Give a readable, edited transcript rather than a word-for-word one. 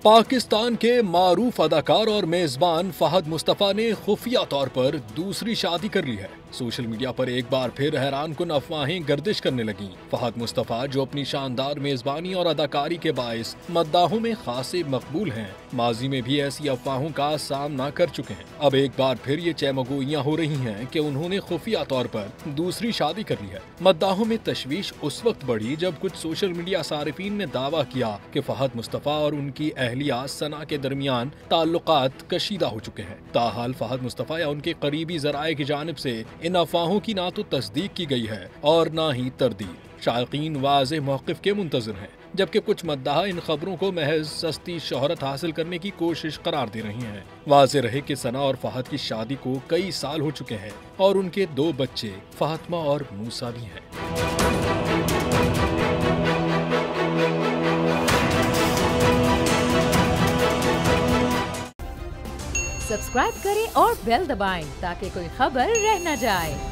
पाकिस्तान के मारूफ अदाकार और मेजबान फहद मुस्तफा ने खुफिया तौर पर दूसरी शादी कर ली है। सोशल मीडिया पर एक बार फिर हैरानकुन अफवाहें गर्दिश करने लगी। फहद मुस्तफा, जो अपनी शानदार मेजबानी और अदाकारी के बाइस मद्दाहों में खासे मकबूल हैं, माजी में भी ऐसी अफवाहों का सामना कर चुके हैं। अब एक बार फिर ये चैमगोइयां हो रही हैं कि उन्होंने खुफिया तौर पर दूसरी शादी कर ली है। मद्दाहों में तशवीश उस वक्त बढ़ी जब कुछ सोशल मीडिया सारिफीन ने दावा किया कि फहद मुस्तफा और उनकी अहलिया सना के दरमियान ताल्लुकात कशीदा हो चुके हैं। ताहाल फहद मुस्तफा या उनके करीबी जराए की जानिब से इन अफवाहों की ना तो तस्दीक की गई है और ना ही तरदीद। शायकीन वाज़े मौक़िफ़ के मुंतज़िर हैं, जबकि कुछ मद्दाहा इन खबरों को महज सस्ती शोहरत हासिल करने की कोशिश करार दे रही हैं। वाज़े रहे कि सना और फहद की शादी को कई साल हो चुके हैं और उनके 2 बच्चे फातिमा और मूसा भी हैं। सब्सक्राइब करें और बेल दबाएं ताकि कोई खबर रह न जाए।